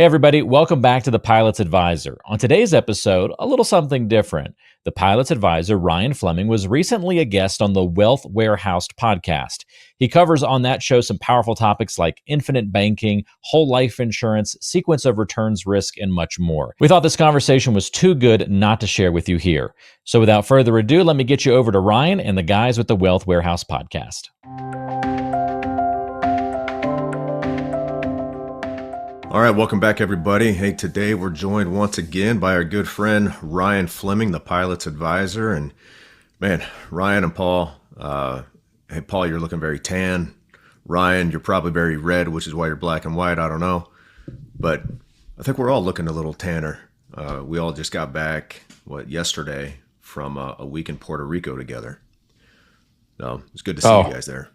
Hey, everybody, welcome back to the Pilot's Advisor. On today's episode, a little something different. The Pilot's Advisor, Ryan Fleming, was recently a guest on the Wealth Warehoused podcast. He covers on that show some powerful topics like infinite banking, whole life insurance, sequence of returns risk, and much more. We thought this conversation was too good not to share with you here. So without further ado, let me get you over to Ryan and the guys with the Wealth Warehouse podcast. All right, welcome back, everybody. Hey, today we're joined once again by our good friend Ryan Fleming, the Pilot's Advisor. And man, Ryan and Paul, hey, Paul, you're looking very tan. Ryan, you're probably very red, which is why you're black and white. I don't know. But I think we're all looking a little tanner. We all just got back, yesterday from a week in Puerto Rico together. So it's good to see you guys there.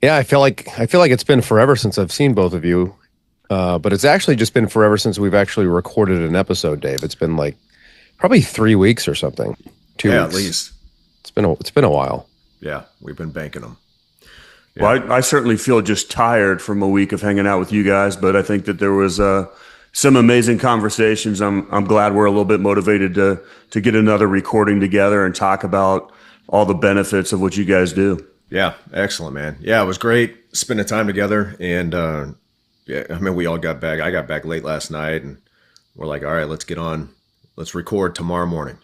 Yeah, I feel like it's been forever since I've seen both of you. But it's actually just been forever since we've actually recorded an episode, Dave. It's been like probably 3 weeks or something. 2 weeks. Yeah, at least. It's been a while. Yeah, we've been banking them. Yeah. Well, I certainly feel just tired from a week of hanging out with you guys, but I think that there was some amazing conversations. I'm glad we're a little bit motivated to get another recording together and talk about all the benefits of what you guys do. Yeah, excellent, man. Yeah, it was great spending time together, and yeah, I mean, we all got back. I got back late last night, and we're like, all right, let's get on. Let's record tomorrow morning.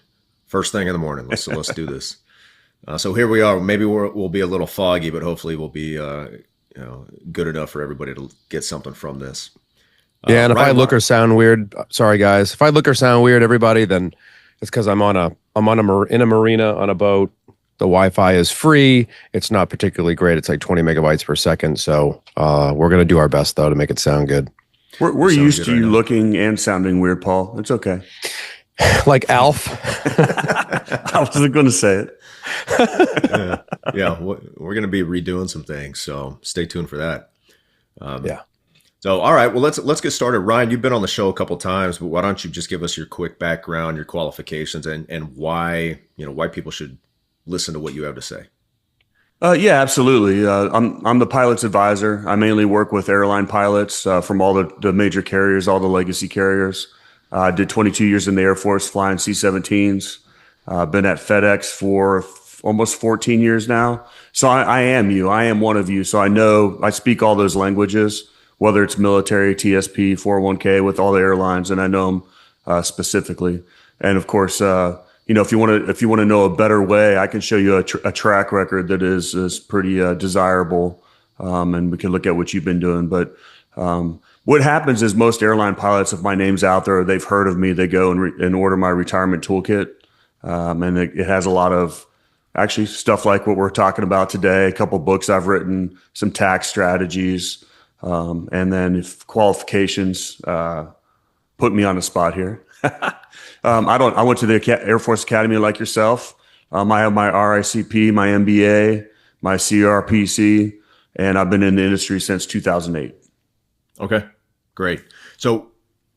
First thing in the morning. Let's do this. So here we are. Maybe we'll be a little foggy, but hopefully we'll be good enough for everybody to get something from this. Yeah, and if I look or sound weird, sorry guys. If I look or sound weird, everybody, then it's because I'm in a marina on a boat. The Wi-Fi is free. It's not particularly great. It's like 20 megabytes per second. So we're going to do our best, though, to make it sound good. We're used to you looking and sounding weird, Paul. It's okay. Like Alf. I wasn't going to say it. Yeah, we're going to be redoing some things. So stay tuned for that. Yeah. So, all right, well, let's get started. Ryan, you've been on the show a couple times, but why don't you just give us your quick background, your qualifications, and why people should listen to what you have to say. Yeah, absolutely. I'm the pilot's advisor. I mainly work with airline pilots from all the major carriers, all the legacy carriers. I did 22 years in the Air Force flying C-17s. Been at FedEx for almost 14 years now. So I am one of you. So I speak all those languages, whether it's military, TSP, 401k, with all the airlines, and I know them specifically. And of course, if you want to know a better way, I can show you a track record that is pretty desirable, and we can look at what you've been doing. But what happens is most airline pilots, if my name's out there, they've heard of me, they go and order my retirement toolkit, and it has a lot of actually stuff like what we're talking about today. A couple books I've written, some tax strategies, and then if qualifications, put me on the spot here. I went to the Air Force Academy like yourself. I have my RICP, my MBA, my CRPC, and I've been in the industry since 2008. Okay, great. So,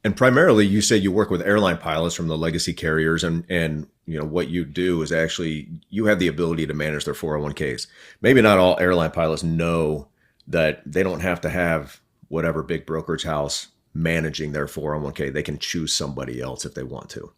and primarily you say you work with airline pilots from the legacy carriers, and what you do is actually you have the ability to manage their 401ks. Maybe not all airline pilots know that they don't have to have whatever big brokerage house managing their 401k. They can choose somebody else if they want to.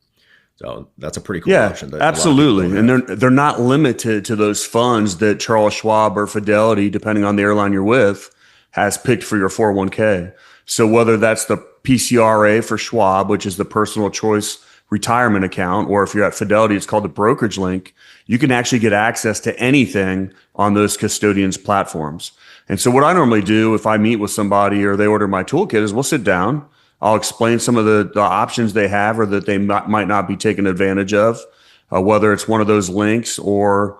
So that's a pretty cool option. Absolutely. And they're not limited to those funds that Charles Schwab or Fidelity, depending on the airline you're with, has picked for your 401k. So whether that's the PCRA for Schwab, which is the personal choice retirement account, or if you're at Fidelity, it's called the brokerage link, you can actually get access to anything on those custodians platforms. And so what I normally do if I meet with somebody or they order my toolkit is we'll sit down. I'll explain some of the options they have or that they might not be taking advantage of, whether it's one of those links or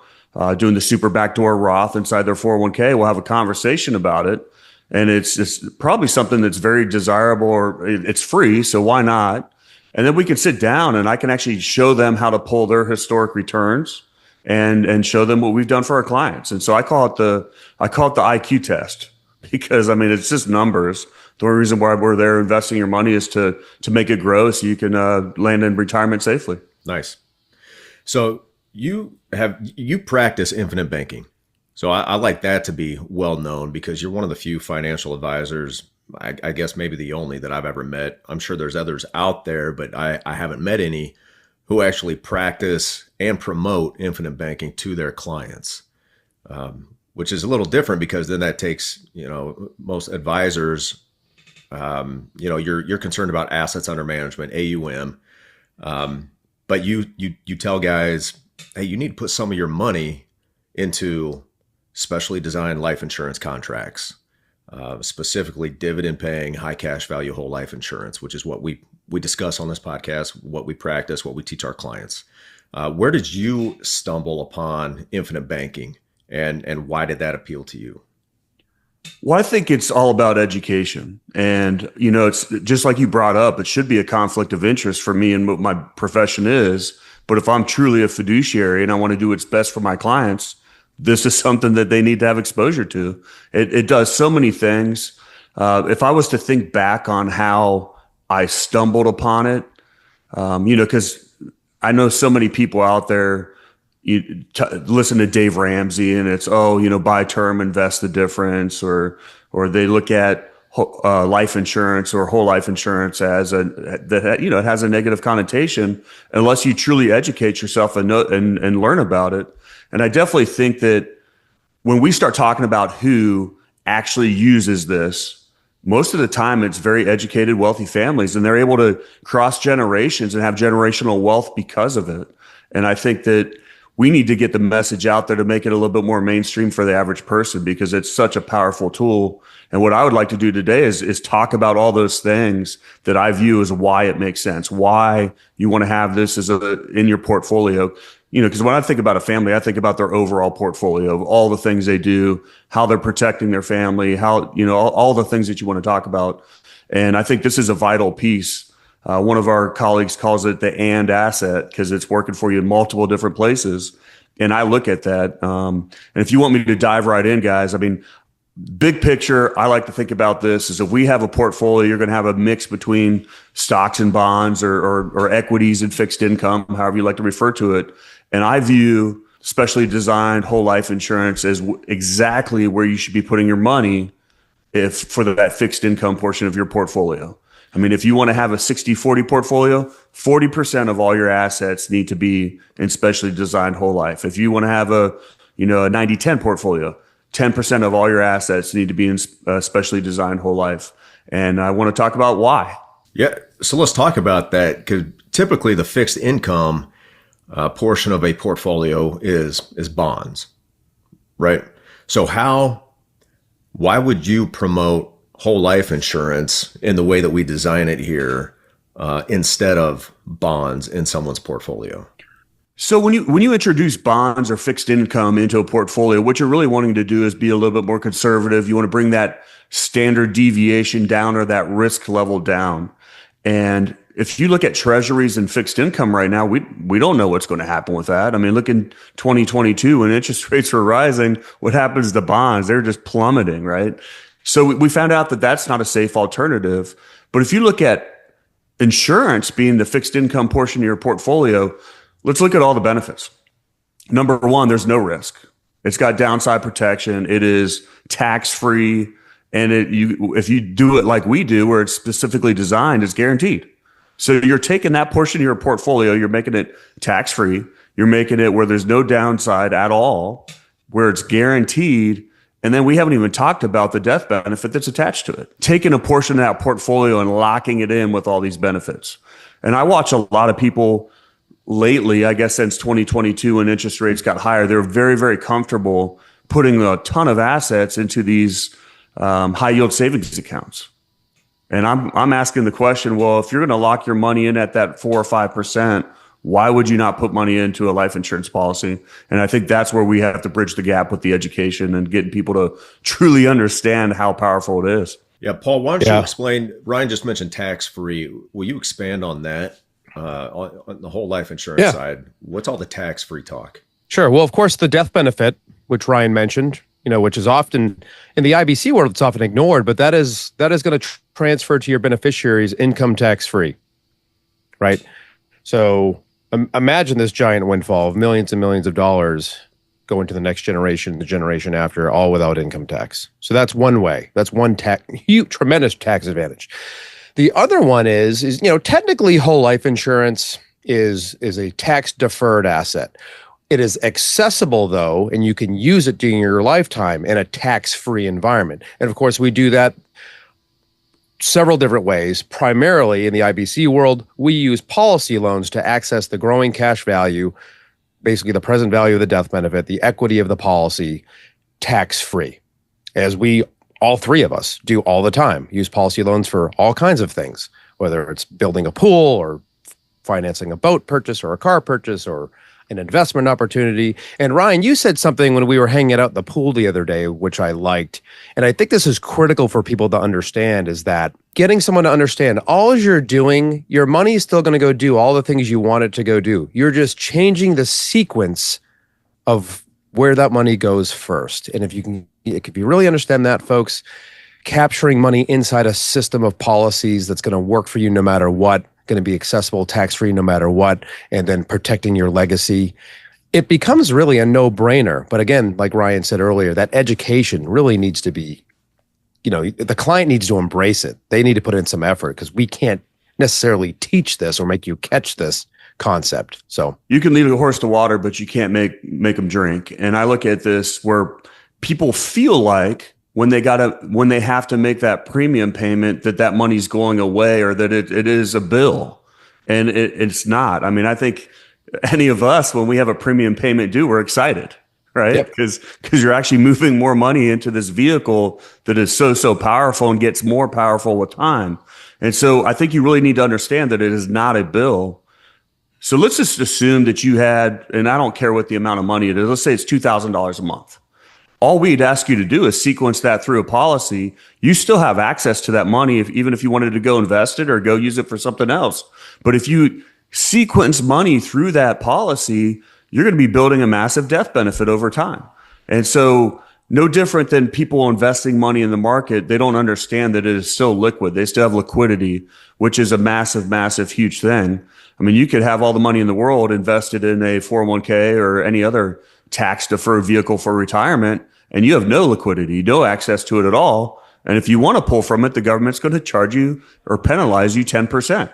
doing the super backdoor Roth inside their 401k. We'll have a conversation about it. And it's probably something that's very desirable, or it's free, so why not? And then we can sit down and I can actually show them how to pull their historic returns and show them what we've done for our clients. And so I call it the IQ test, because I mean, it's just numbers. The only reason why we're there investing your money is to make it grow so you can land in retirement safely. Nice. So you practice infinite banking. So I like that to be well known, because you're one of the few financial advisors, I guess maybe the only that I've ever met. I'm sure there's others out there, but I haven't met any who actually practice and promote infinite banking to their clients, which is a little different because then that takes, most advisors, you're concerned about assets under management, AUM, but you tell guys, hey, you need to put some of your money into specially designed life insurance contracts, specifically dividend paying, high cash value whole life insurance, which is what we discuss on this podcast, what we practice, what we teach our clients. Where did you stumble upon infinite banking, and why did that appeal to you? Well, I think it's all about education. And, it's just like you brought up, it should be a conflict of interest for me and what my profession is. But if I'm truly a fiduciary and I want to do what's best for my clients, this is something that they need to have exposure to. It does so many things. If I was to think back on how I stumbled upon it, because I know so many people out there, you listen to Dave Ramsey and it's, buy term, invest the difference, or they look at life insurance or whole life insurance as it has a negative connotation unless you truly educate yourself and learn about it. And I definitely think that when we start talking about who actually uses this, most of the time it's very educated, wealthy families, and they're able to cross generations and have generational wealth because of it. And I think that we need to get the message out there to make it a little bit more mainstream for the average person because it's such a powerful tool. And what I would like to do today is talk about all those things that I view as why it makes sense, why you want to have this in your portfolio. Because when I think about a family, I think about their overall portfolio of all the things they do, how they're protecting their family, how, all the things that you want to talk about. And I think this is a vital piece. One of our colleagues calls it the and asset because it's working for you in multiple different places. And I look at that. And if you want me to dive right in, guys, big picture, I like to think about this is if we have a portfolio, you're going to have a mix between stocks and bonds or equities and fixed income, however you like to refer to it. And I view specially designed whole life insurance as exactly where you should be putting your money for that fixed income portion of your portfolio. If you want to have a 60-40 portfolio, 40% of all your assets need to be in specially designed whole life. If you want to have a 90-10 portfolio, 10% of all your assets need to be in specially designed whole life. And I want to talk about why. Yeah. So let's talk about that, because typically the fixed income portion of a portfolio is bonds, right? So why would you promote whole life insurance in the way that we design it here instead of bonds in someone's portfolio? So when you introduce bonds or fixed income into a portfolio, what you're really wanting to do is be a little bit more conservative. You want to bring that standard deviation down or that risk level down. And if you look at treasuries and fixed income right now, we don't know what's going to happen with that. Look in 2022 when interest rates were rising, what happens to bonds? They're just plummeting, right? So we found out that that's not a safe alternative. But if you look at insurance being the fixed income portion of your portfolio, let's look at all the benefits. Number one, there's no risk. It's got downside protection. It is tax-free. And if you do it like we do, where it's specifically designed, it's guaranteed. So you're taking that portion of your portfolio, you're making it tax-free. You're making it where there's no downside at all, where it's guaranteed. And then we haven't even talked about the death benefit that's attached to it. Taking a portion of that portfolio and locking it in with all these benefits. And I watch a lot of people lately, I guess since 2022 when interest rates got higher, they're very, very comfortable putting a ton of assets into these high yield savings accounts. And I'm asking the question, well, if you're going to lock your money in at that 4 or 5%, why would you not put money into a life insurance policy? And I think that's where we have to bridge the gap with the education and getting people to truly understand how powerful it is. Yeah, Paul, why don't you explain? Ryan just mentioned tax-free. Will you expand on that on the whole life insurance side? What's all the tax-free talk? Sure. Well, of course, the death benefit, which Ryan mentioned, which is often in the IBC world, it's often ignored, but that is going to transfer to your beneficiaries income tax-free, right? So imagine this giant windfall of millions and millions of dollars going to the next generation, the generation after, all without income tax. So that's one way. That's one huge, tremendous tax advantage. The other one is technically whole life insurance is a tax deferred asset. It is accessible though, and you can use it during your lifetime in a tax-free environment. And of course, we do that several different ways. Primarily in the IBC world, we use policy loans to access the growing cash value, basically the present value of the death benefit, the equity of the policy, tax-free, as we, all three of us, do all the time. Use policy loans for all kinds of things, whether it's building a pool or financing a boat purchase or a car purchase or an investment opportunity. And Ryan, you said something when we were hanging out at the pool the other day, which I liked. And I think this is critical for people to understand, is that getting someone to understand all you're doing, your money is still going to go do all the things you want it to go do. You're just changing the sequence of where that money goes first. And if you really understand that, folks, capturing money inside a system of policies that's going to work for you no matter what, going to be accessible, tax-free no matter what, and then protecting your legacy, it becomes really a no-brainer. But again, like Ryan said earlier, that education really needs to be, the client needs to embrace it. They need to put in some effort, because we can't necessarily teach this or make you catch this concept. So you can lead a horse to water, but you can't make them drink. And I look at this where people feel like when they have to make that premium payment, that money's going away, or that it is a bill, and it's not. I mean, I think any of us, when we have a premium payment due, we're excited, right? Because you're actually moving more money into this vehicle that is so powerful and gets more powerful with time. And so I think you really need to understand that it is not a bill. So let's just assume that you had, and I don't care what the amount of money it is, let's say it's $2,000 a month. All we'd ask you to do is sequence that through a policy. You still have access to that money, even if you wanted to go invest it or go use it for something else. But if you sequence money through that policy, you're going to be building a massive death benefit over time. And so no different than people investing money in the market, they don't understand that it is still liquid. They still have liquidity, which is a massive, huge thing. I mean, you could have all the money in the world invested in a 401k or any other tax deferred vehicle for retirement, and you have no liquidity, no access to it at all. And if you want to pull from it, the government's going to charge you or penalize you 10%.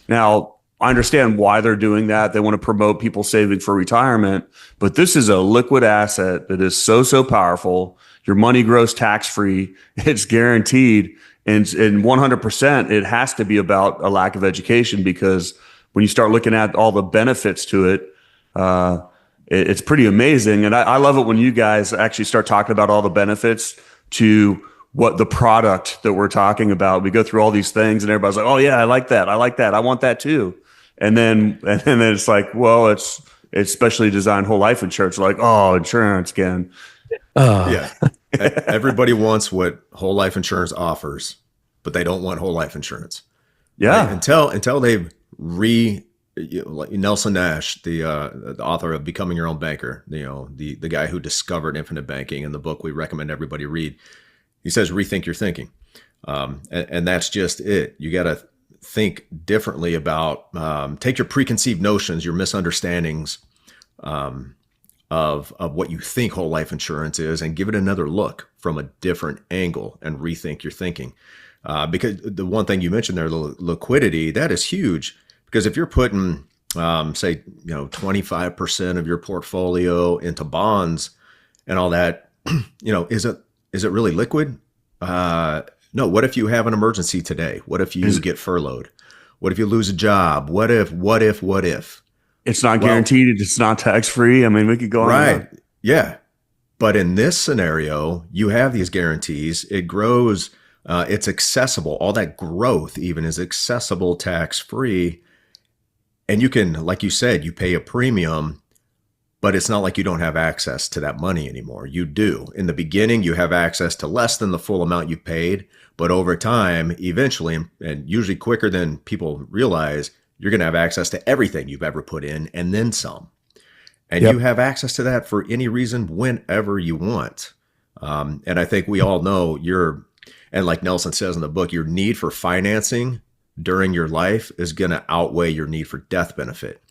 Now, I understand why they're doing that. They want to promote people saving for retirement, but this is a liquid asset that is so powerful. Your money grows tax-free. It's guaranteed. And 100%, it has to be about a lack of education, because when you start looking at all the benefits to it, it's pretty amazing. And I love it when you guys actually start talking about all the benefits to what the product that we're talking about. We go through all these things and everybody's like, oh yeah, I like that. I want that too. And then it's like, well, it's specially designed whole life insurance. Like, oh, insurance again. Yeah. Everybody wants what whole life insurance offers, but they don't want whole life insurance. Yeah. Right? Until they've like Nelson Nash, the author of Becoming Your Own Banker, the guy who discovered infinite banking in the book we recommend everybody read. He says, rethink your thinking. And that's just it. You got to think differently about, take your preconceived notions, your misunderstandings of what you think whole life insurance is, and give it another look from a different angle and rethink your thinking. Because the one thing you mentioned there, the liquidity, that is huge. Because if you're putting, say, 25% of your portfolio into bonds and all that, is it really liquid? No. What if you have an emergency today? What if you get furloughed? What if you lose a job? What if? It's not guaranteed. It's not tax-free. I mean, we could go on. Right. Yeah. But in this scenario, you have these guarantees. It grows. It's accessible. All that growth even is accessible, tax-free. And you can, like you said, you pay a premium, but it's not like you don't have access to that money anymore. You do. In the beginning, you have access to less than the full amount you paid, but over time, eventually, and usually quicker than people realize, you're going to have access to everything you've ever put in and then some. And you have access to that for any reason whenever you want. And I think we all know and like Nelson says in the book, your need for financing during your life is going to outweigh your need for death benefit.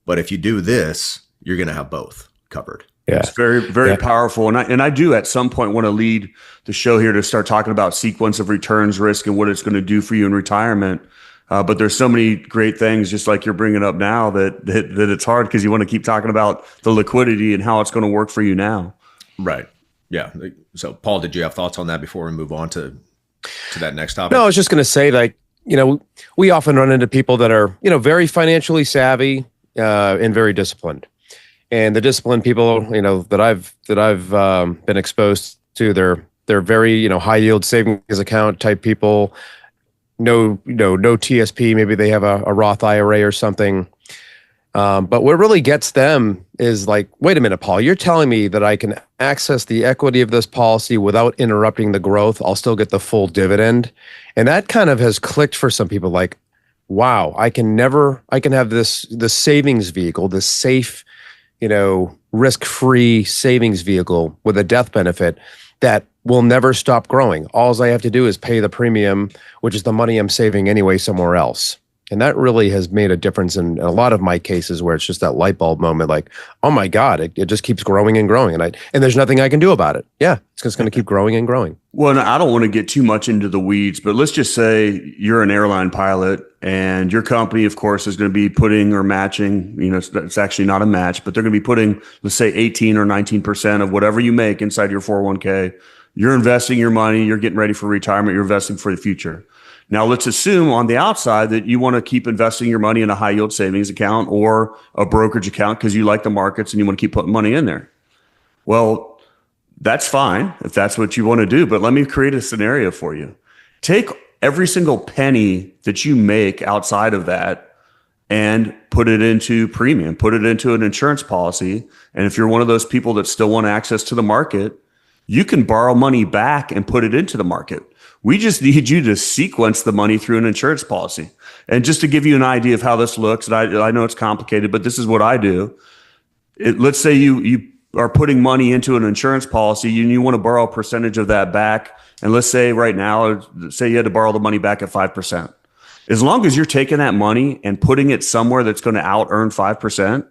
But if you do this, you're going to have both covered. Yeah. It's very, very powerful. And I do at some point want to lead the show here to start talking about sequence of returns risk and what it's going to do for you in retirement. But there's so many great things, just like you're bringing up now, that it's hard because you want to keep talking about the liquidity and how it's going to work for you now. Right. Yeah. So, Paul, did you have thoughts on that before we move on to that next topic? No, I was just going to say, like, we often run into people that are, very financially savvy and very disciplined. And the disciplined people, that I've been exposed to, they're very, high yield savings account type people. No TSP. Maybe they have a Roth IRA or something. But what really gets them is like, wait a minute, Paul, you're telling me that I can access the equity of this policy without interrupting the growth. I'll still get the full dividend. And that kind of has clicked for some people, like, wow, I can have this savings vehicle, this safe, risk-free savings vehicle with a death benefit that will never stop growing. All I have to do is pay the premium, which is the money I'm saving anyway somewhere else. And that really has made a difference in a lot of my cases where it's just that light bulb moment, like, oh my God, it just keeps growing and growing. And there's nothing I can do about it. Yeah, it's just going to keep growing and growing. Well, and I don't want to get too much into the weeds, but let's just say you're an airline pilot and your company, of course, is going to be putting or matching, it's actually not a match, but they're going to be putting, let's say 18 or 19% of whatever you make inside your 401k. You're investing your money, you're getting ready for retirement, you're investing for the future. Now, let's assume on the outside that you want to keep investing your money in a high yield savings account or a brokerage account because you like the markets and you want to keep putting money in there. Well, that's fine if that's what you want to do, but let me create a scenario for you. Take every single penny that you make outside of that and put it into premium, put it into an insurance policy. And if you're one of those people that still want access to the market, you can borrow money back and put it into the market. We just need you to sequence the money through an insurance policy. And just to give you an idea of how this looks, and I know it's complicated, but this is what I do. Let's say you are putting money into an insurance policy and you want to borrow a percentage of that back. And let's say right now, say you had to borrow the money back at 5%. As long as you're taking that money and putting it somewhere that's going to out earn 5%,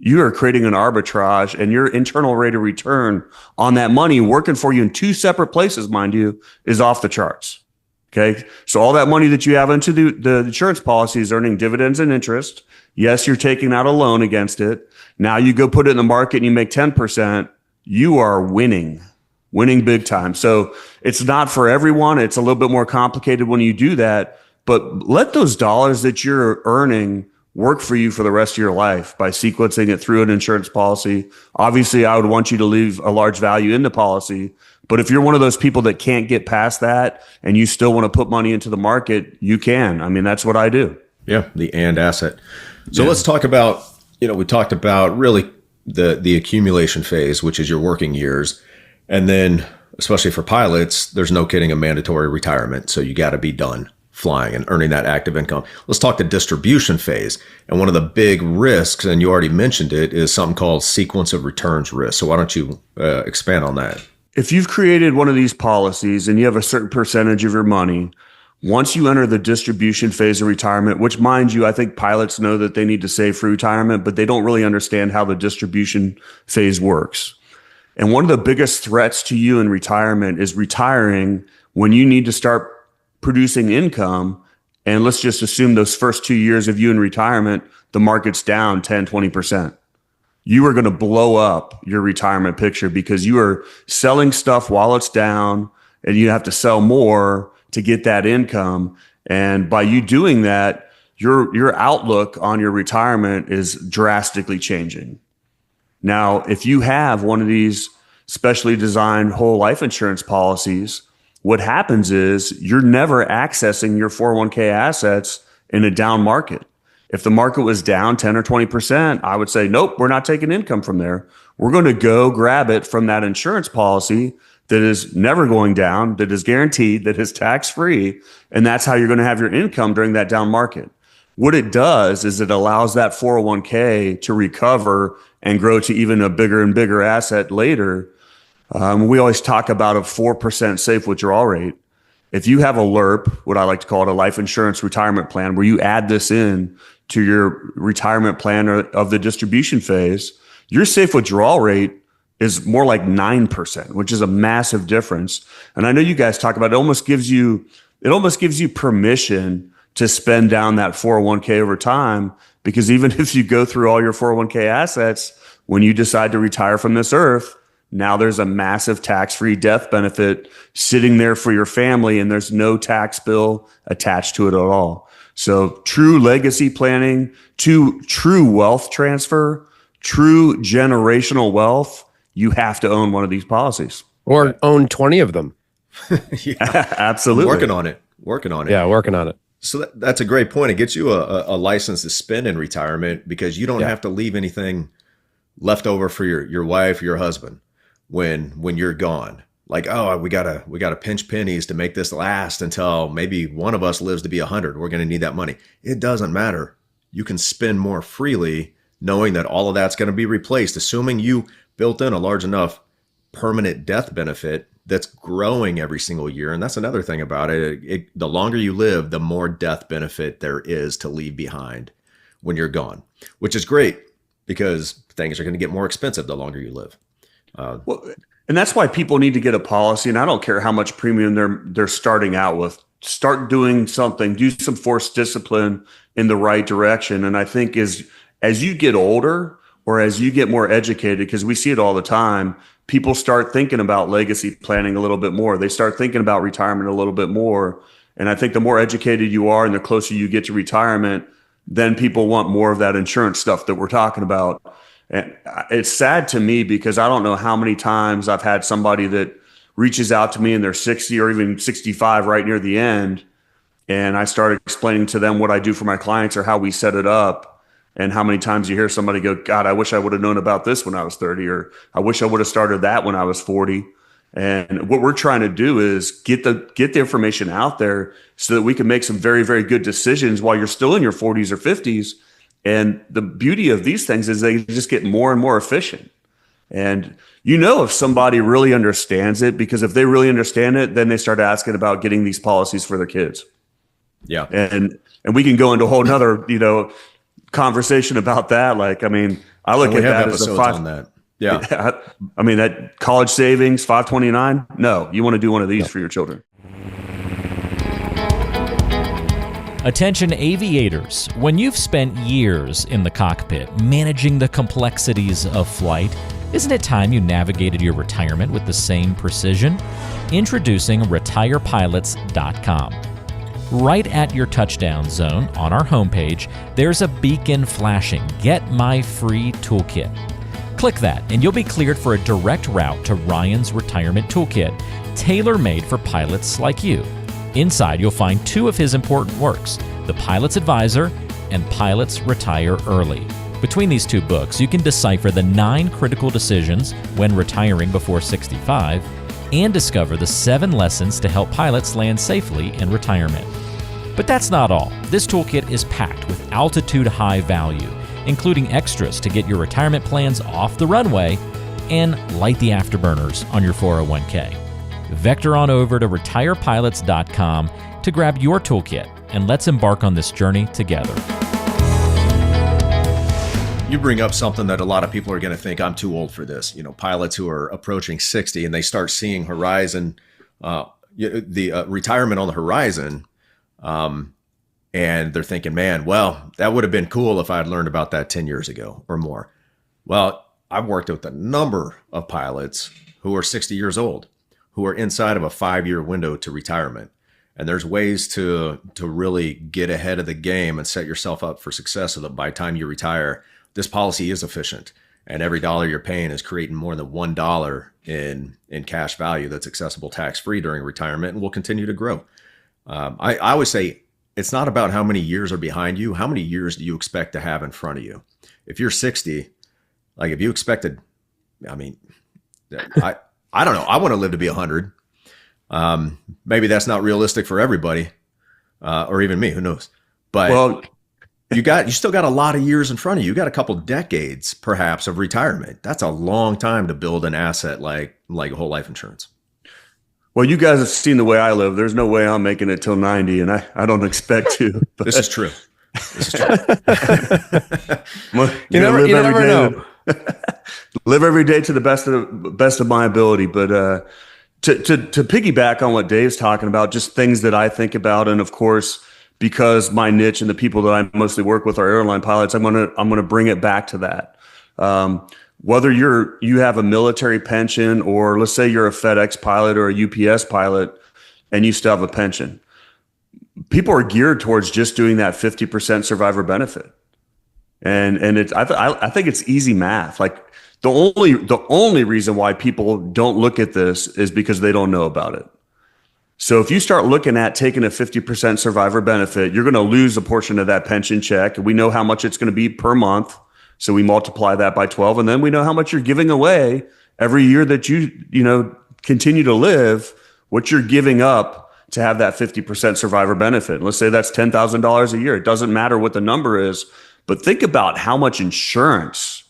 you are creating an arbitrage, and your internal rate of return on that money working for you in two separate places, mind you, is off the charts. Okay. So all that money that you have into the insurance policy is earning dividends and interest. Yes, you're taking out a loan against it. Now you go put it in the market and you make 10%. You are winning big time. So it's not for everyone. It's a little bit more complicated when you do that, but let those dollars that you're earning work for you for the rest of your life by sequencing it through an insurance policy. Obviously, I would want you to leave a large value in the policy. But if you're one of those people that can't get past that and you still want to put money into the market, you can. I mean, that's what I do. Yeah, the and asset. So let's talk about, we talked about really the accumulation phase, which is your working years. And then, especially for pilots, there's no kidding a mandatory retirement. So you got to be done flying and earning that active income. Let's talk the distribution phase. And one of the big risks, and you already mentioned it, is something called sequence of returns risk. So why don't you expand on that? If you've created one of these policies and you have a certain percentage of your money, once you enter the distribution phase of retirement, which, mind you, I think pilots know that they need to save for retirement, but they don't really understand how the distribution phase works. And one of the biggest threats to you in retirement is retiring when you need to start producing income. And let's just assume those first 2 years of you in retirement, the market's down 10, 20%. You are going to blow up your retirement picture because you are selling stuff while it's down and you have to sell more to get that income. And by you doing that, your outlook on your retirement is drastically changing. Now, if you have one of these specially designed whole life insurance policies, what happens is you're never accessing your 401k assets in a down market. If the market was down 10 or 20%, I would say, nope, we're not taking income from there. We're going to go grab it from that insurance policy that is never going down, that is guaranteed, that is tax-free. And that's how you're going to have your income during that down market. What it does is it allows that 401k to recover and grow to even a bigger and bigger asset later. We always talk about a 4% safe withdrawal rate. If you have a LIRP, what I like to call it, a life insurance retirement plan, where you add this in to your retirement plan of the distribution phase, your safe withdrawal rate is more like 9%, which is a massive difference. And I know you guys talk about it almost gives you permission to spend down that 401k over time, because even if you go through all your 401k assets, when you decide to retire from this earth, now there's a massive tax-free death benefit sitting there for your family, and there's no tax bill attached to it at all. So true legacy planning, true wealth transfer, true generational wealth, you have to own one of these policies. Or own 20 of them. Yeah, absolutely. Working on it. Yeah, working on it. So that's a great point. It gets you a license to spend in retirement, because you don't have to leave anything left over for your wife or your husband when you're gone. Like, oh, we gotta pinch pennies to make this last until maybe one of us lives to be 100. We're going to need that money. It doesn't matter. You can spend more freely, knowing that all of that's going to be replaced, assuming you built in a large enough permanent death benefit that's growing every single year. And that's another thing about it. The longer you live, the more death benefit there is to leave behind when you're gone, which is great, because things are going to get more expensive the longer you live. And that's why people need to get a policy. And I don't care how much premium they're starting out with. Start doing something, do some forced discipline in the right direction. And I think as you get older, or as you get more educated, because we see it all the time, people start thinking about legacy planning a little bit more. They start thinking about retirement a little bit more. And I think the more educated you are and the closer you get to retirement, then people want more of that insurance stuff that we're talking about. And it's sad to me, because I don't know how many times I've had somebody that reaches out to me and they're 60 or even 65 right near the end. And I started explaining to them what I do for my clients or how we set it up. And how many times you hear somebody go, God, I wish I would have known about this when I was 30, or I wish I would have started that when I was 40. And what we're trying to do is get the information out there so that we can make some very, very good decisions while you're still in your 40s or 50s. And the beauty of these things is they just get more and more efficient. And if somebody really understands it, because if they really understand it, then they start asking about getting these policies for their kids. Yeah. And we can go into a whole nother, conversation about that. Like, I mean, I look at that as a on that. Yeah. I mean, that college savings, 529. No, you want to do one of these for your children. Attention aviators, when you've spent years in the cockpit managing the complexities of flight, isn't it time you navigated your retirement with the same precision? Introducing retirepilots.com. Right at your touchdown zone on our homepage, there's a beacon flashing, Get My Free Toolkit. Click that and you'll be cleared for a direct route to Ryan's Retirement Toolkit, tailor-made for pilots like you. Inside, you'll find two of his important works, The Pilot's Advisor and Pilots Retire Early. Between these two books, you can decipher the 9 critical decisions when retiring before 65 and discover the 7 lessons to help pilots land safely in retirement. But that's not all. This toolkit is packed with altitude-high value, including extras to get your retirement plans off the runway and light the afterburners on your 401k. Vector on over to retirepilots.com to grab your toolkit, and let's embark on this journey together. You bring up something that a lot of people are going to think, I'm too old for this. Pilots who are approaching 60 and they start seeing horizon, retirement on the horizon. And they're thinking, man, well, that would have been cool if I had learned about that 10 years ago or more. Well, I've worked with a number of pilots who are 60 years old, who are inside of a 5-year window to retirement. And there's ways to really get ahead of the game and set yourself up for success so that by the time you retire, this policy is efficient, and every dollar you're paying is creating more than $1 in cash value that's accessible tax-free during retirement and will continue to grow. I always say it's not about how many years are behind you. How many years do you expect to have in front of you? If you're 60, like if you expected, I don't know. I want to live to be 100. Maybe that's not realistic for everybody, or even me. Who knows? But you still got a lot of years in front of you. You got a couple decades, perhaps, of retirement. That's a long time to build an asset like whole life insurance. Well, you guys have seen the way I live. There's no way I'm making it till 90, and I don't expect to. This is true. You never know. Live every day to the best of my ability. But to piggyback on what Dave's talking about, just things that I think about, and of course, because my niche and the people that I mostly work with are airline pilots, I'm gonna bring it back to that. Whether you have a military pension, or let's say you're a FedEx pilot or a UPS pilot, and you still have a pension, people are geared towards just doing that 50% survivor benefit, and I think it's easy math. Like the only reason why people don't look at this is because they don't know about it. So if you start looking at taking a 50% survivor benefit, you're going to lose a portion of that pension check. We know how much it's going to be per month. So we multiply that by 12, and then we know how much you're giving away every year that you continue to live, what you're giving up to have that 50% survivor benefit. And let's say that's $10,000 a year. It doesn't matter what the number is, but think about how much insurance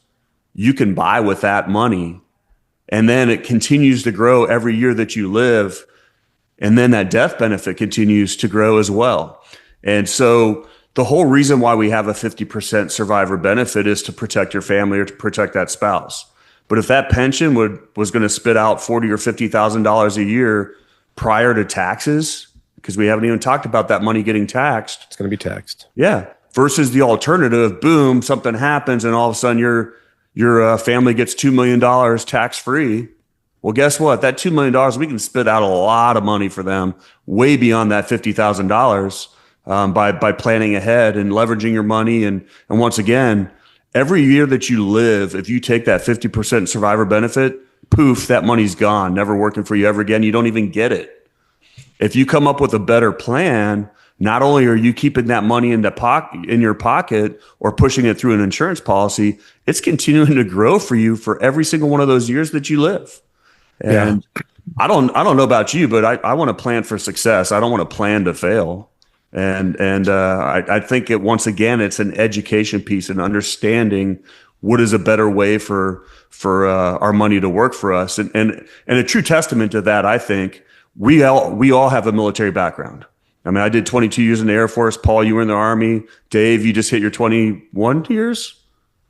you can buy with that money. And then it continues to grow every year that you live. And then that death benefit continues to grow as well. And so the whole reason why we have a 50% survivor benefit is to protect your family or to protect that spouse. But if that pension was going to spit out $40,000 or $50,000 a year prior to taxes, because we haven't even talked about that money getting taxed. It's going to be taxed. Yeah. Versus the alternative, boom, something happens and all of a sudden your family gets $2 million tax free. Well, guess what? That $2 million, we can spit out a lot of money for them, way beyond that $50,000. By planning ahead and leveraging your money. And once again, every year that you live, if you take that 50% survivor benefit, poof, that money's gone, never working for you ever again. You don't even get it. If you come up with a better plan, not only are you keeping that money in your pocket or pushing it through an insurance policy, it's continuing to grow for you for every single one of those years that you live. And I don't know about you, but I want to plan for success. I don't want to plan to fail. And I think once again, it's an education piece and understanding what is a better way for our money to work for us. And a true testament to that, I think we all have a military background. I mean, I did 22 years in the Air Force. Paul, you were in the Army. Dave, you just hit your 21 years.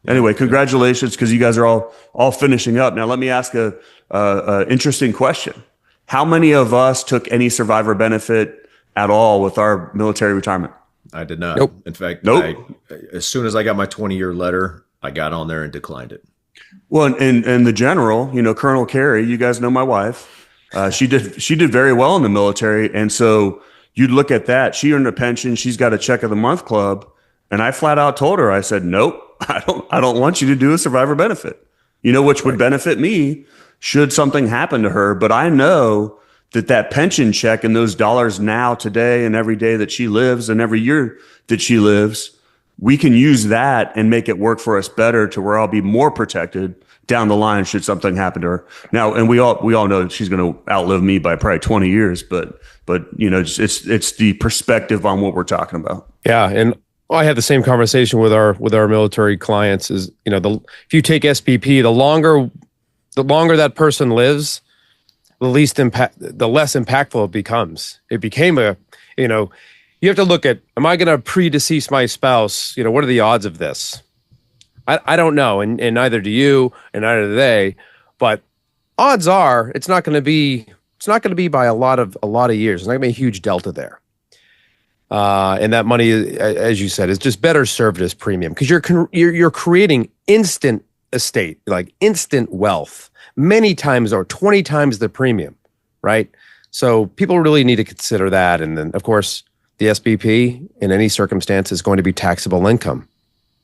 Anyway, congratulations, because you guys are all finishing up. Now, let me ask a interesting question. How many of us took any survivor benefit at all with our military retirement? I did not. Nope. In fact, nope. As soon as I got my 20-year letter, I got on there and declined it. Well, and the general, Colonel Carey, you guys know my wife. She did very well in the military, and so you'd look at that. She earned a pension. She's got a check of the month club, and I flat out told her, I said, nope, I don't want you to do a survivor benefit. Which would benefit me should something happen to her, but I know that pension check and those dollars now, today, and every day that she lives and every year that she lives, we can use that and make it work for us better to where I'll be more protected down the line should something happen to her. Now, and we all know she's going to outlive me by probably 20 years, but it's the perspective on what we're talking about. Yeah. And I had the same conversation with our military clients is, if you take SPP, the longer that person lives, the less impactful it becomes. It became you have to look at, am I going to predecease my spouse? What are the odds of this? I don't know. And neither do you, and neither do they, but odds are it's not going to be by a lot of years. It's not going to be a huge delta there. And that money, as you said, is just better served as premium, because you're creating instant estate, like instant wealth, many times or 20 times the premium, right? So people really need to consider that. And then, of course, the SBP in any circumstance is going to be taxable income.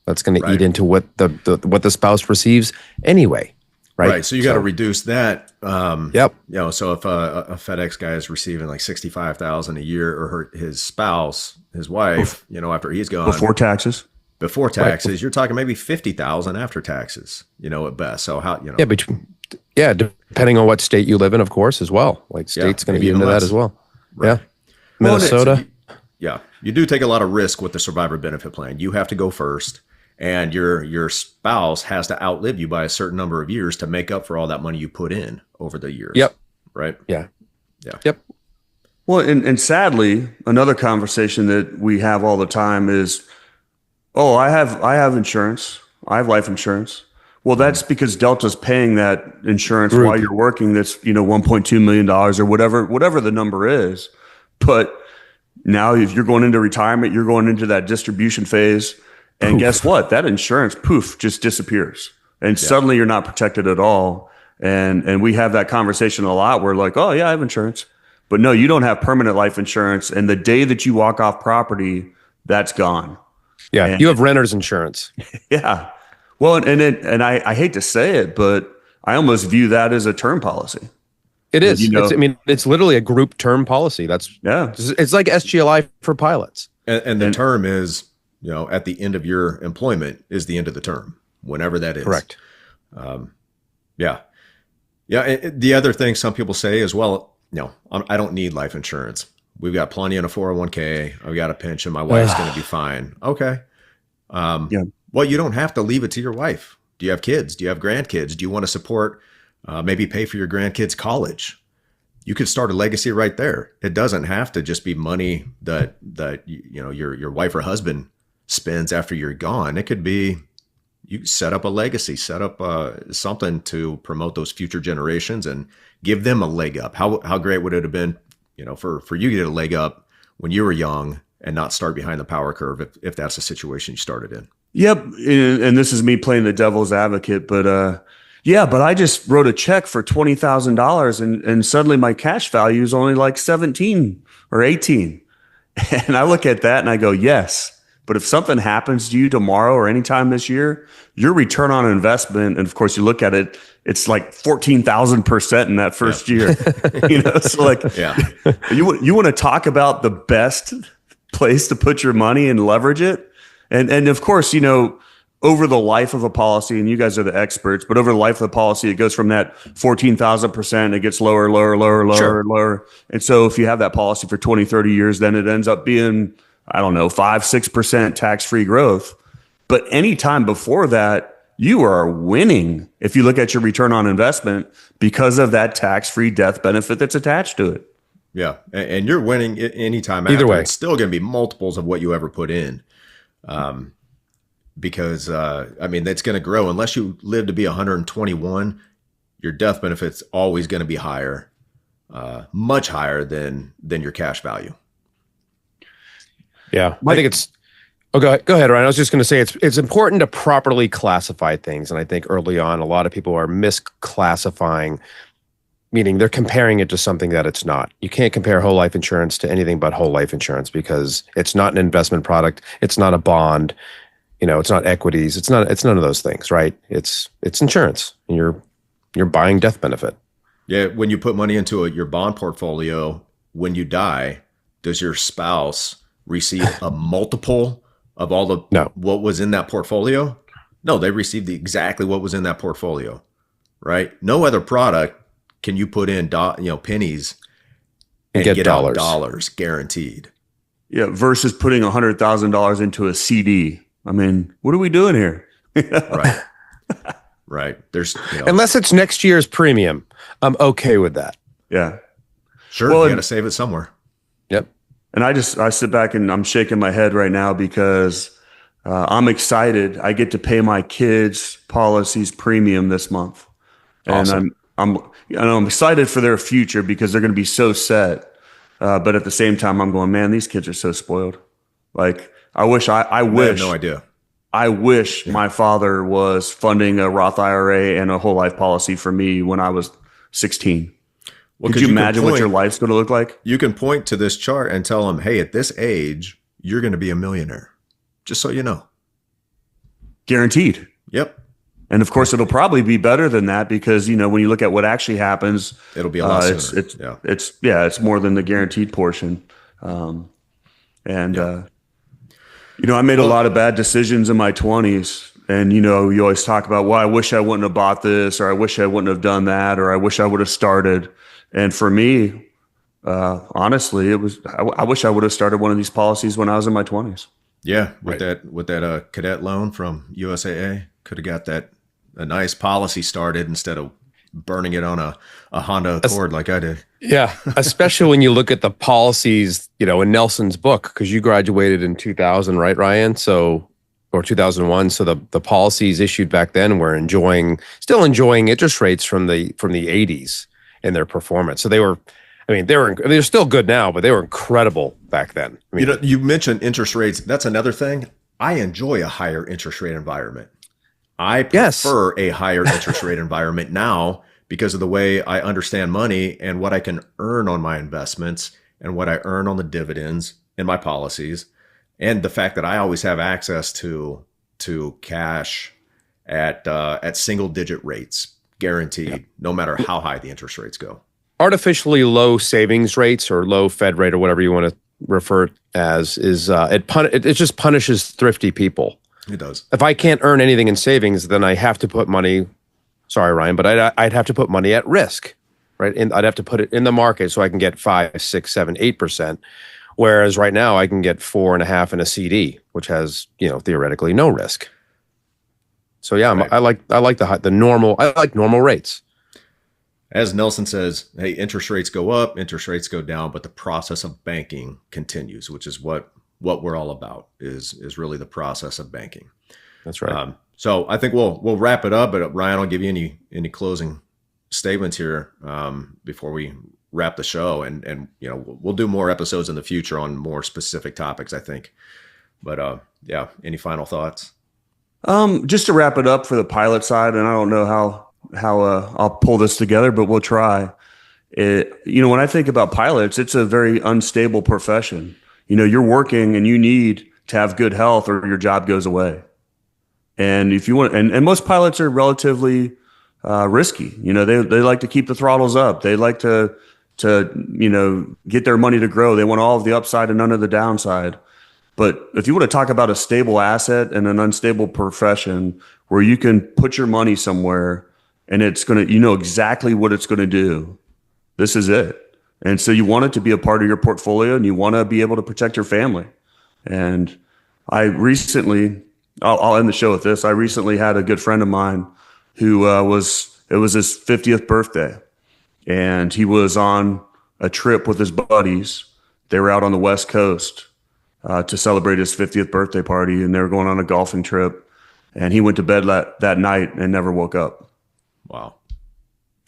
That's going to eat into what the spouse receives anyway, right? Right. So you got to reduce that. Yep. So if a FedEx guy is receiving like $65,000 a year, or his spouse, his wife, after he's gone before taxes, you're talking maybe $50,000 after taxes, at best. So how depending on what state you live in, of course, as well. Like state's going to be into that as well. Right. Yeah. Minnesota. You do take a lot of risk with the survivor benefit plan. You have to go first, and your spouse has to outlive you by a certain number of years to make up for all that money you put in over the years. Yep. Right. Yeah. Yep. Well, and sadly, another conversation that we have all the time is, I have insurance. I have life insurance. Well, that's because Delta's paying that insurance while you're working. That's, $1.2 million or whatever the number is. But now if you're going into retirement, you're going into that distribution phase. And guess what? That insurance, just disappears. And suddenly you're not protected at all. And we have that conversation a lot. We're like, oh, yeah, I have insurance. But no, you don't have permanent life insurance. And the day that you walk off property, that's gone. Yeah, you have renter's insurance. Yeah. Well, and I hate to say it, but I almost view that as a term policy. It is. It's literally a group term policy. It's like SGLI for pilots. And the term is, at the end of your employment is the end of the term, whenever that is. Correct. Yeah. The other thing some people say is, well, I don't need life insurance. We've got plenty in a 401k. I've got a pension. My wife's going to be fine. Okay. Well, you don't have to leave it to your wife. Do you have kids? Do you have grandkids? Do you want to support, maybe pay for your grandkids' college? You could start a legacy right there. It doesn't have to just be money that your wife or husband spends after you're gone. It could be you set up a legacy, set up something to promote those future generations and give them a leg up. How great would it have been, for you to get a leg up when you were young and not start behind the power curve if that's the situation you started in. Yep. And this is me playing the devil's advocate, but but I just wrote a check for $20,000 and suddenly my cash value is only like 17 or 18. And I look at that and I go, yes. But if something happens to you tomorrow or anytime this year, your return on investment, and of course you look at it, it's like 14,000% in that first year. So you want to talk about the best place to put your money and leverage it. And of course, over the life of a policy, and you guys are the experts, but over the life of the policy, it goes from that 14,000%, it gets lower, lower. And so if you have that policy for 20, 30 years, then it ends up being, 5-6% tax-free growth. But any time before that, you are winning if you look at your return on investment because of that tax-free death benefit that's attached to it. Yeah. And you're winning anytime either after. way. It's still going to be multiples of what you ever put in. Because that's going to grow. Unless you live to be 121, your death benefit's always going to be higher, much higher than your cash value. Yeah, I think it's. Oh, go ahead, Ryan. I was just going to say it's important to properly classify things, and I think early on a lot of people are misclassifying, meaning they're comparing it to something that it's not. You can't compare whole life insurance to anything but whole life insurance because it's not an investment product. It's not a bond. It's not equities. It's none of those things, right? It's insurance, and you're buying death benefit. Yeah, when you put money into your bond portfolio, when you die, does your spouse receive a multiple of all what was in that portfolio? No, they received exactly what was in that portfolio, right? No other product can you put in pennies and get dollars. Out dollars guaranteed. Yeah, versus putting $100,000 into a CD. What are we doing here? Right. There's unless it's next year's premium, I'm okay with that. Yeah. Sure. You got to save it somewhere. Yep. And I sit back and I'm shaking my head right now because I'm excited. I get to pay my kids' policies premium this month. Awesome. And I'm excited for their future because they're going to be so set. But at the same time, I'm going, man, these kids are so spoiled. Like, I wish. I have no idea. I wish my father was funding a Roth IRA and a whole life policy for me when I was 16. Well, could you imagine what your life's going to look like? You can point to this chart and tell them, hey, at this age, you're going to be a millionaire. Just so you know. Guaranteed. Yep. And of course, it'll probably be better than that because, when you look at what actually happens, it'll be a lot sooner. It's more than the guaranteed portion. I made a lot of bad decisions in my 20s. And, you always talk about, well, I wish I wouldn't have bought this, or I wish I wouldn't have done that, or I wish I would have started. And for me, honestly, I wish I would have started one of these policies when I was in my 20s. Yeah. With that cadet loan from USAA, could have got a nice policy started instead of burning it on a Honda Accord like I did. Yeah, especially when you look at the policies, in Nelson's book, because you graduated in 2000, right, Ryan? So or 2001. So the policies issued back then were still enjoying interest rates from the 80s in their performance. So they're still good now, but they were incredible back then. I mean, you mentioned interest rates. That's another thing. I enjoy a higher interest rate environment. I prefer a higher interest rate environment now because of the way I understand money and what I can earn on my investments and what I earn on the dividends in my policies, and the fact that I always have access to cash at single digit rates, guaranteed, no matter how high the interest rates go. Artificially low savings rates or low Fed rate or whatever you want to refer as is it just punishes thrifty people. It does. If I can't earn anything in savings, then I have to put money. Sorry, Ryan, but I'd have to put money at risk, right? And I'd have to put it in the market so I can get 5, 6, 7, 8%. Whereas right now I can get 4.5% in a CD, which has theoretically no risk. So yeah, right. I like normal rates. As Nelson says, hey, interest rates go up, interest rates go down, but the process of banking continues, which is what we're all about. Is really the process of banking. That's right. So I think we'll wrap it up. But Ryan, I'll give you any closing statements here before we wrap the show, and we'll do more episodes in the future on more specific topics, I think. But yeah, any final thoughts? Just to wrap it up for the pilot side, and I don't know how I'll pull this together, but we'll try. When I think about pilots, it's a very unstable profession. You're working and you need to have good health or your job goes away. And if you want, and most pilots are relatively risky. They like to keep the throttles up. They like to get their money to grow. They want all of the upside and none of the downside. But if you want to talk about a stable asset and an unstable profession where you can put your money somewhere and it's going to, exactly what it's going to do, this is it. And so you want it to be a part of your portfolio and you want to be able to protect your family. And I'll end the show with this. I recently had a good friend of mine who it was his 50th birthday. And he was on a trip with his buddies. They were out on the West Coast to celebrate his 50th birthday party, and they were going on a golfing trip. And he went to bed that night and never woke up. Wow.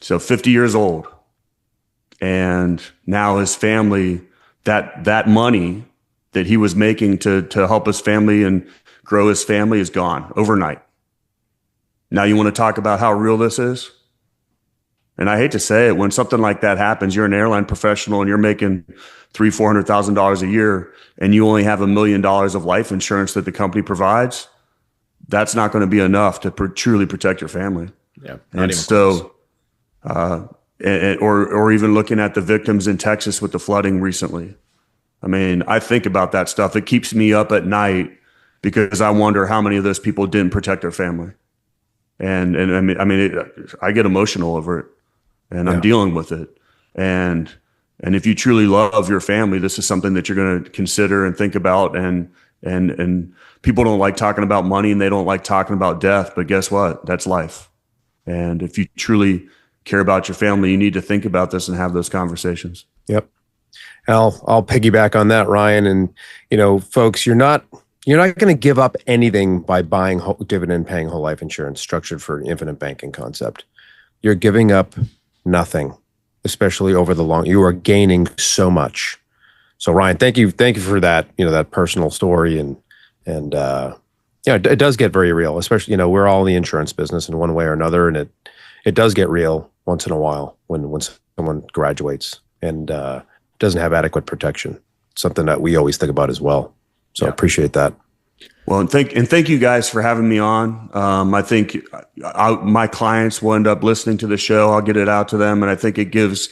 So 50 years old. And now his family, that money that he was making to help his family and grow his family is gone overnight. Now you want to talk about how real this is? And I hate to say it, when something like that happens, you're an airline professional and you're making $300,000-$400,000 a year, and you only have $1 million of life insurance that the company provides. That's not going to be enough to truly protect your family. Yeah, and so, or even looking at the victims in Texas with the flooding recently. I mean, I think about that stuff. It keeps me up at night because I wonder how many of those people didn't protect their family. And I get emotional over it. And I'm dealing with it. And if you truly love your family, this is something that you're going to consider and think about. And people don't like talking about money and they don't like talking about death, but guess what? That's life. And if you truly care about your family, you need to think about this and have those conversations. Yep. I'll piggyback on that, Ryan. And, folks, you're not going to give up anything by buying dividend paying whole life insurance structured for an infinite banking concept. You're giving up nothing, especially over the long. You are gaining so much. So Ryan, thank you for that. That personal story, and it does get very real. Especially we're all in the insurance business in one way or another, and it does get real once in a while when someone graduates and doesn't have adequate protection. Something that we always think about as well. So I appreciate that. Well, and thank you guys for having me on. I think my clients will end up listening to the show. I'll get it out to them, and I think it gives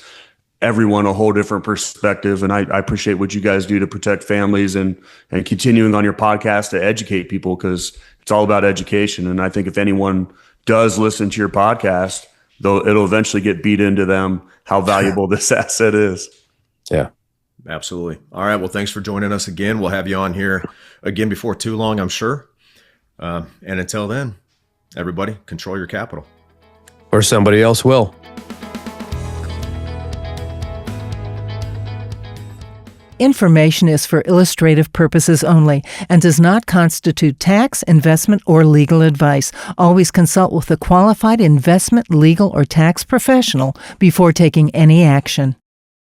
everyone a whole different perspective. And I appreciate what you guys do to protect families and continuing on your podcast to educate people, because it's all about education. And I think if anyone does listen to your podcast, it'll eventually get beat into them how valuable this asset is. Yeah. Absolutely. All right. Well, thanks for joining us again. We'll have you on here again before too long, I'm sure. And until then, everybody, control your capital. Or somebody else will. Information is for illustrative purposes only and does not constitute tax, investment, or legal advice. Always consult with a qualified investment, legal, or tax professional before taking any action.